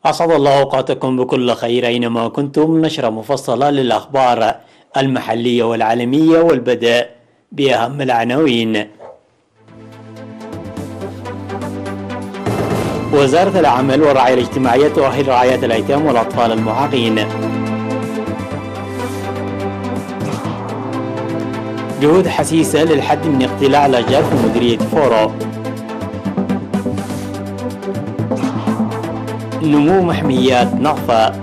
أسعد الله أوقاتكم بكل خير أينما كنتم. نشرة مفصلة للأخبار المحلية والعالمية، والبدء بأهم العناوين. وزارة العمل والرعاية الاجتماعية تؤهل رعاية الأيتام والأطفال المعاقين. جهود حسيسة للحد من اقتلاع الأشجار في مديرية فورو. نمو محميات نقفة.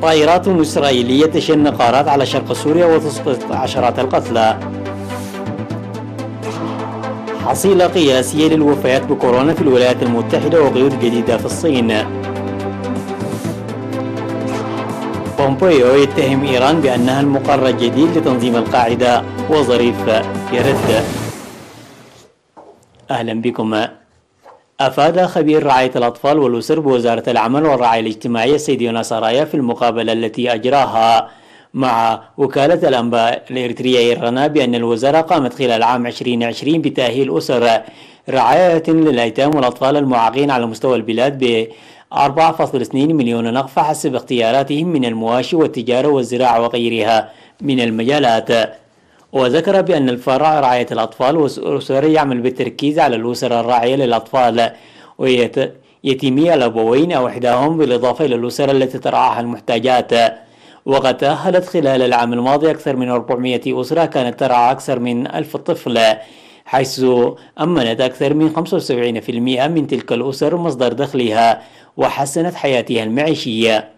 طائرات إسرائيلية تشن قارات على شرق سوريا وتسقط عشرات القتلى. حصيلة قياسية للوفيات بكورونا في الولايات المتحدة وقيود جديدة في الصين. بومبيو يتهم إيران بأنها المقر الجديد لتنظيم القاعدة، وظريف يرد. أهلا بكم. أفاد خبير رعاية الأطفال والأسر بوزارة العمل والرعاية الاجتماعية السيد يونس أرايا في المقابلة التي أجراها مع وكالة الأنباء الإريترية إيرنا بأن الوزارة قامت خلال عام 2020 بتأهيل أسر رعاية للأيتام والأطفال المعاقين على مستوى البلاد ب 4.2 مليون نقفة حسب اختياراتهم من المواشي والتجارة والزراعة وغيرها من المجالات. وذكر بأن الفرع رعاية الأطفال والأسر يعمل بالتركيز على الأسر الراعية للأطفال ويتيمي الأبوين أو إحداهم، بالإضافة إلى الأسر التي ترعاها المحتاجات. وقد تأهلت خلال العام الماضي أكثر من 400 أسرة كانت ترعى أكثر من 1000 طفل، حيث أمنت أكثر من 75% من تلك الأسر مصدر دخلها وحسنت حياتها المعيشية.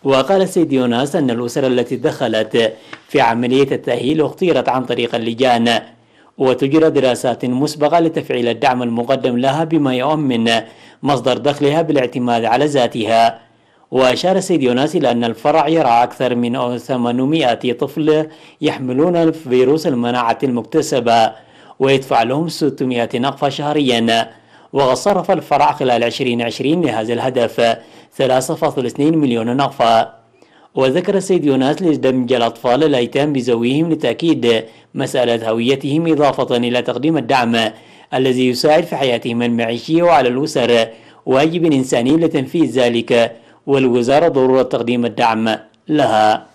وقال السيد يونس أن الأسر التي دخلت في عملية التأهيل اختيرت عن طريق اللجان، وتجرى دراسات مسبقة لتفعيل الدعم المقدم لها بما يؤمن مصدر دخلها بالاعتماد على ذاتها. وأشار السيد يونس إلى أن الفرع يرعى أكثر من 800 طفل يحملون فيروس المناعة المكتسبة ويدفع لهم 600 نقفة شهريا. وقد صرف الفرع خلال 2020 لهذا الهدف 3.2 مليون نقفة. وذكر السيد يونس لدمج الأطفال الأيتام بذويهم لتأكيد مسألة هويتهم، إضافة إلى تقديم الدعم الذي يساعد في حياتهم المعيشية، وعلى الأسر واجب إنساني لتنفيذ ذلك، والوزارة ضرورة تقديم الدعم لها.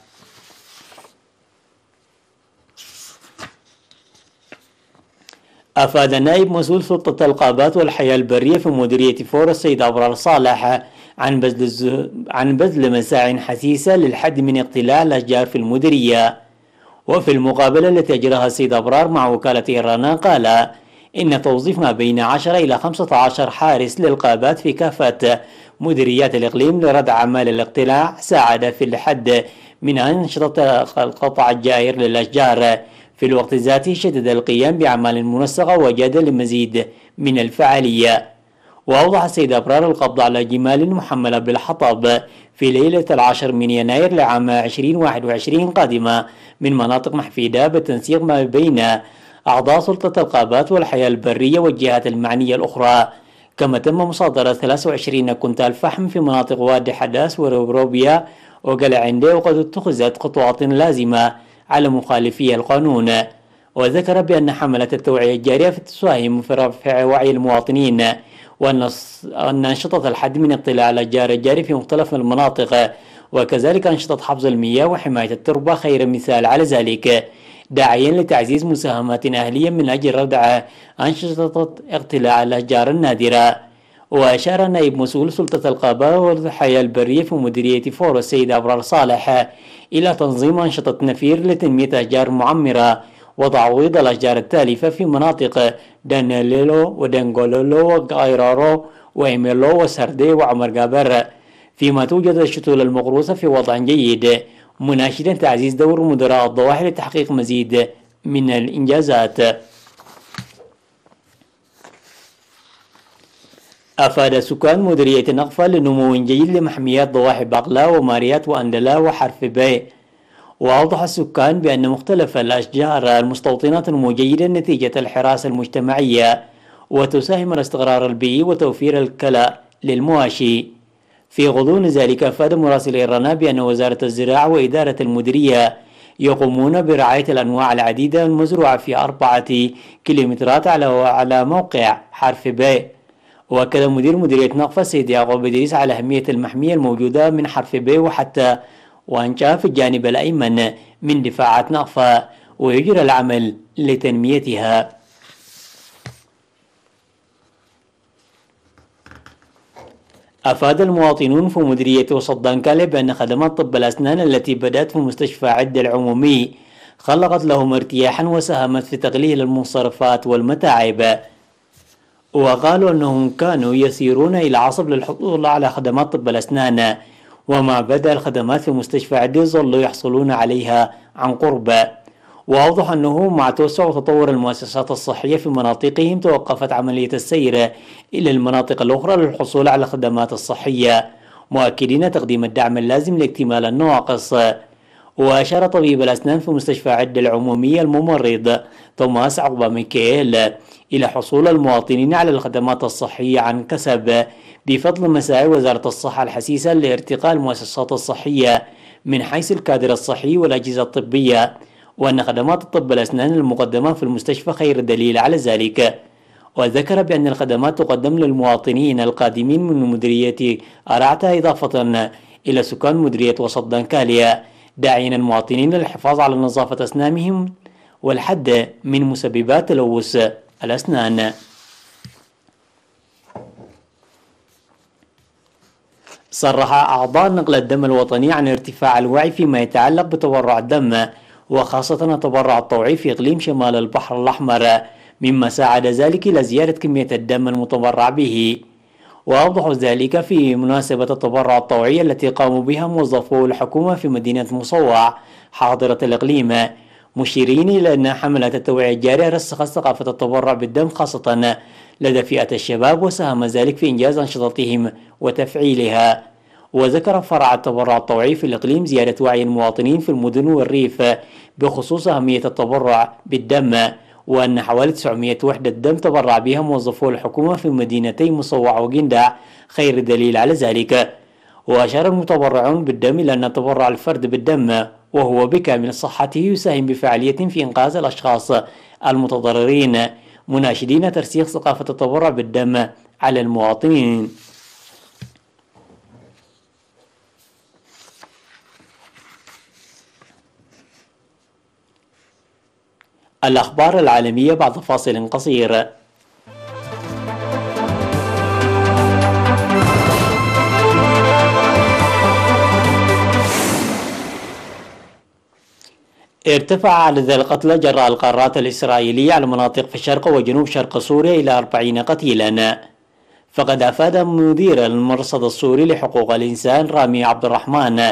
أفاد نائب مسؤول سلطة الغابات والحياة البرية في مديرية فورو السيد أبرار صالح عن بذل مساع حسيسة للحد من اقتلاع الأشجار في المديرية. وفي المقابلة التي أجراها السيد أبرار مع وكالة إيرانا قال إن توظيف ما بين 10 إلى 15 حارس للغابات في كافة مديريات الإقليم لردع أعمال الاقتلاع ساعد في الحد من أنشطة القطع الجائر للأشجار. في الوقت ذاته شدد القيام بأعمال منسقة وجاد لمزيد من الفعالية. وأوضح السيد أبرار القبض على جمال محملة بالحطب في ليلة 10 من يناير لعام 2021 قادمة من مناطق محفيدة بالتنسيق ما بين أعضاء سلطة الغابات والحياة البرية والجهات المعنية الأخرى. كما تم مصادرة 23 كنتال فحم في مناطق وادي حداس وروبروبيا وقلعندي، وقد اتخذت خطوات لازمة على مخالفي القانون. وذكر بأن حملة التوعية الجارية تساهم في رفع وعي المواطنين، وأن أنشطة الحد من اقتلاع الأشجار الجاري في مختلف المناطق، وكذلك أنشطة حفظ المياه وحماية التربة خير مثال على ذلك، داعيا لتعزيز مساهمات أهلية من أجل ردع أنشطة اقتلاع الأشجار النادرة. وأشار نائب مسؤول سلطة الغابة والحياة البرية في مديرية فورو السيد أبرار صالح إلى تنظيم أنشطة نفير لتنمية أشجار معمرة وتعويض الأشجار التالفة في مناطق دانيليلو ودنغولولو وغايرارو وإيميلو وسردي وعمر جابر، فيما توجد الشتول المغروسة في وضع جيد، مناشدا تعزيز دور مدراء الضواحي لتحقيق مزيد من الإنجازات. أفاد سكان مديرية نقفة لنمو جيد لمحميات ضواحي باقلا وماريات وأندلا وحرف باي. وأوضح السكان بأن مختلف الأشجار المستوطنة تنمو جيدا نتيجة الحراسة المجتمعية، وتساهم الاستقرار البيئي وتوفير الكلاء للمواشي. في غضون ذلك أفاد مراسل إيرانا بأن وزارة الزراعة وإدارة المديرية يقومون برعاية الأنواع العديدة المزروعة في 4 كيلومترات على موقع حرف ب. وأكد مدير مديرية نقفة السيد يعقوب إدريس على أهمية المحمية الموجودة من حرف ب وحتى وأنشأ في الجانب الأيمن من دفاعات نقفة، ويجرى العمل لتنميتها. أفاد المواطنون في مديرية وسط دانكالي بأن خدمات طب الأسنان التي بدأت في مستشفى عدة العمومي خلقت لهم ارتياحا وساهمت في تقليل المصارفات والمتاعب، وقالوا أنهم كانوا يسيرون إلى عصب للحصول على خدمات طب الأسنان، ومع بدء الخدمات في مستشفى عدة ظلوا يحصلون عليها عن قرب. وأوضح أنه مع توسع وتطور المؤسسات الصحية في مناطقهم توقفت عملية السير إلى المناطق الأخرى للحصول على الخدمات الصحية، مؤكدين تقديم الدعم اللازم لاكتمال النواقص. وأشار طبيب الأسنان في مستشفى عدة العمومية الممرض توماس عقبة ميكيل إلى حصول المواطنين على الخدمات الصحية عن كسب بفضل مساعي وزارة الصحة الحسيسة لارتقاء المؤسسات الصحية من حيث الكادر الصحي والأجهزة الطبية، وأن خدمات الطب الأسنان المقدمة في المستشفى خير دليل على ذلك. وذكر بأن الخدمات تقدم للمواطنين القادمين من مديرية أرعتا إضافة إلى سكان مديرية وسط دانكاليا، داعين المواطنين للحفاظ على نظافة أسنانهم والحد من مسببات تلوث الأسنان. صرح أعضاء نقل الدم الوطني عن ارتفاع الوعي فيما يتعلق بتبرع الدم، وخاصة التبرع الطوعي في إقليم شمال البحر الأحمر، مما ساعد ذلك إلى زيادة كمية الدم المتبرع به. وأوضحوا ذلك في مناسبة التبرع الطوعي التي قاموا بها موظفو الحكومة في مدينة مصوع حاضرة الإقليم، مشيرين إلى أن حملات التوعية الجارية رسخت ثقافة التبرع بالدم خاصة لدى فئة الشباب، وساهم ذلك في إنجاز أنشطتهم وتفعيلها. وذكر فرع التبرع الطوعي في الإقليم زيادة وعي المواطنين في المدن والريف بخصوص أهمية التبرع بالدم، وأن حوالي 900 وحدة دم تبرع بها موظفو الحكومة في مدينتي مصوع وجندع خير دليل على ذلك. وأشار المتبرعون بالدم إلى أن تبرع الفرد بالدم وهو بكامل صحته يساهم بفعالية في إنقاذ الأشخاص المتضررين، مناشدين ترسيخ ثقافة التبرع بالدم على المواطنين. الأخبار العالمية بعد فاصل قصير. ارتفع عدد القتلى جراء القارات الإسرائيلية على مناطق في شرق وجنوب شرق سوريا إلى 40 قتيلا. فقد أفاد مدير المرصد السوري لحقوق الإنسان رامي عبد الرحمن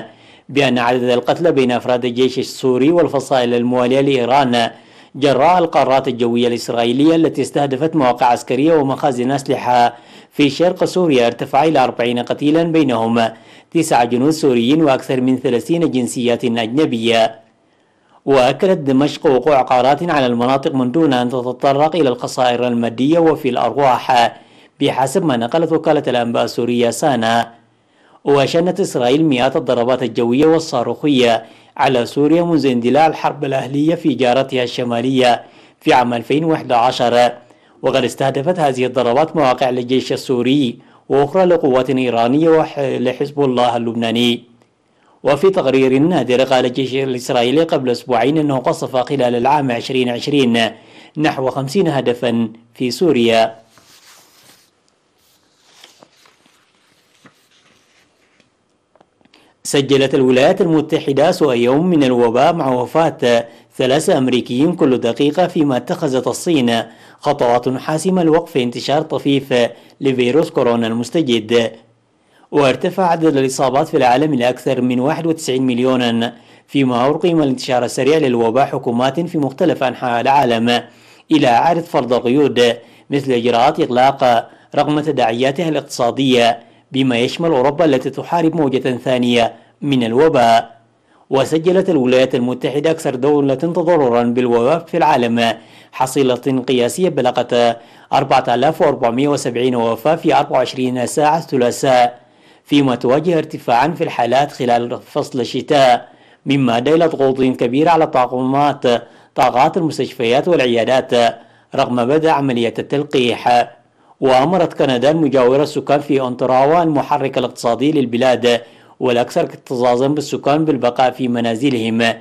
بأن عدد القتلى بين أفراد الجيش السوري والفصائل الموالية لإيران جراء القارات الجوية الإسرائيلية التي استهدفت مواقع عسكرية ومخازن أسلحة في شرق سوريا ارتفع إلى 40 قتيلا، بينهم 9 جنود سوريين وأكثر من 30 جنسيات أجنبية. وأكدت دمشق وقوع عقارات على المناطق من دون أن تتطرق إلى الخسائر المادية وفي الأرواح بحسب ما نقلت وكالة الأنباء السورية سانا. وشنت إسرائيل مئات الضربات الجوية والصاروخية على سوريا منذ اندلاع الحرب الأهلية في جارتها الشمالية في عام 2011، وقد استهدفت هذه الضربات مواقع للجيش السوري وأخرى لقوات إيرانية ولحزب الله اللبناني. وفي تقرير نادر قال الجيش الإسرائيلي قبل أسبوعين أنه قصف خلال العام 2020 نحو 50 هدفا في سوريا. سجلت الولايات المتحدة أسوأ يوم من الوباء مع وفاة 3 أمريكيين كل دقيقة، فيما اتخذت الصين خطوات حاسمة لوقف انتشار طفيف لفيروس كورونا المستجد. وارتفع عدد الإصابات في العالم لأكثر من 91 مليونا، فيما أرقم الانتشار السريع للوباء حكومات في مختلف أنحاء العالم إلى إعادة فرض قيود مثل إجراءات إغلاق رغم تداعياتها الاقتصادية، بما يشمل أوروبا التي تحارب موجة ثانية من الوباء. وسجلت الولايات المتحدة أكثر دولة تضررا بالوباء في العالم، حصيلة قياسية بلغت 4470 وفاة في 24 ساعة الثلاثاء، فيما تواجه ارتفاعا في الحالات خلال فصل الشتاء مما أدى إلى ضغوط كبيرة على طاقات المستشفيات والعيادات رغم بدء عملية التلقيح. وأمرت كندا المجاورة السكان في أونتراوا المحرك الاقتصادي للبلاد والأكثر اكتظاظا بالسكان بالبقاء في منازلهم.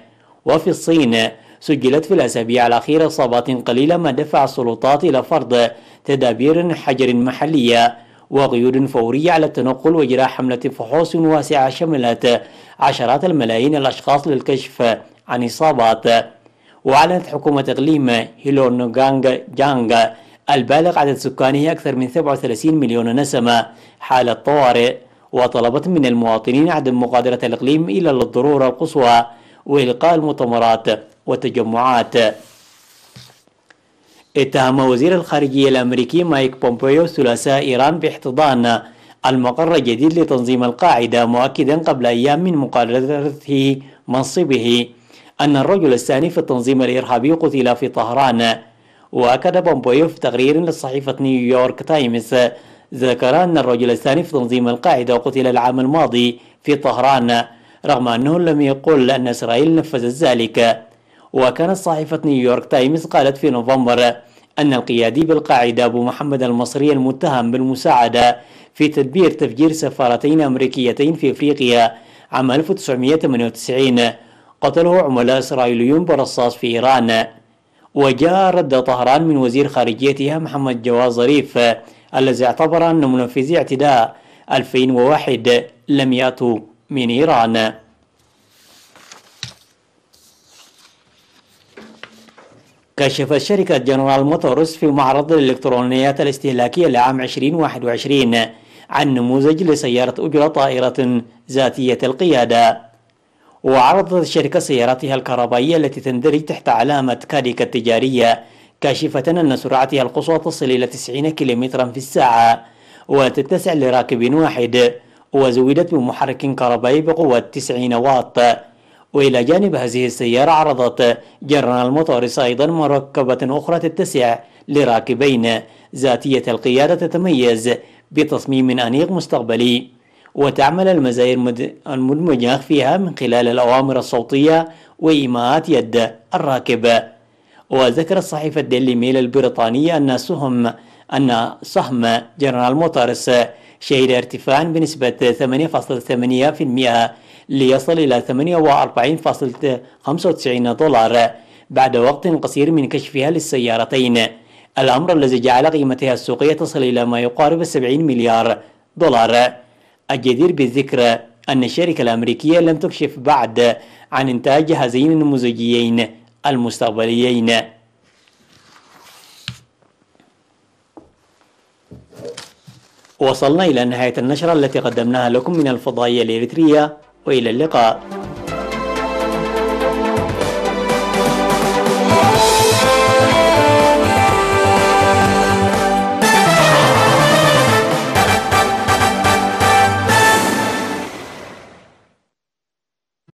وفي الصين سجلت في الأسابيع الأخيرة إصابات قليلة، ما دفع السلطات إلى فرض تدابير حجر محلية وقيود فورية على التنقل وإجراء حملة فحوص واسعة شملت عشرات الملايين الأشخاص للكشف عن إصابات. وأعلنت حكومة إقليم هيلونغجانغ البالغ عدد سكانه أكثر من 37 مليون نسمة حالة طوارئ، وطلبت من المواطنين عدم مغادرة الإقليم إلا للضرورة القصوى وإلغاء المؤتمرات والتجمعات. اتهم وزير الخارجية الأمريكي مايك بومبيو ثلاثاء إيران باحتضان المقر الجديد لتنظيم القاعدة، مؤكدا قبل أيام من مقالته منصبه أن الرجل الثاني في التنظيم الإرهابي قتل في طهران. وأكد بومبيو في تقرير لصحيفة نيويورك تايمز ذكر أن الرجل الثاني في تنظيم القاعدة قتل العام الماضي في طهران، رغم أنه لم يقل أن إسرائيل نفذت ذلك. وكانت صحيفة نيويورك تايمز قالت في نوفمبر أن القيادي بالقاعدة أبو محمد المصري المتهم بالمساعدة في تدبير تفجير سفارتين أمريكيتين في إفريقيا عام 1998 قتله عملاء إسرائيليون برصاص في إيران. وجاء رد طهران من وزير خارجيتها محمد جواد ظريف الذي اعتبر أن منفذي اعتداء 2001 لم يأتوا من إيران. كشفت شركة جنرال موتورز في معرض الإلكترونيات الاستهلاكية لعام 2021 عن نموذج لسيارة أجرة طائرة ذاتية القيادة. وعرضت الشركة سياراتها الكهربائية التي تندرج تحت علامة كاديكا التجارية، كاشفة أن سرعتها القصوى تصل إلى 90 كيلومترا في الساعة وتتسع لراكب واحد، وزودت بمحرك كهربائي بقوة 90 واط. وإلى جانب هذه السيارة عرضت جنرال موتورز أيضا مركبة أخرى تتسع لراكبين ذاتية القيادة، تتميز بتصميم أنيق مستقبلي وتعمل المزايا المدمجة فيها من خلال الأوامر الصوتية وإيماءات يد الراكب. وذكرت صحيفة ديلي ميل البريطانية أن سهم جنرال موتورز شهد ارتفاعا بنسبة 8.8% ليصل إلى 48.95 دولار بعد وقت قصير من كشفها للسيارتين، الأمر الذي جعل قيمتها السوقية تصل إلى ما يقارب 70 مليار دولار. الجدير بالذكر أن الشركة الأمريكية لم تكشف بعد عن إنتاج جهازين النموذجيين المستقبليين. وصلنا إلى نهاية النشرة التي قدمناها لكم من الفضائية الإريترية، وإلى اللقاء.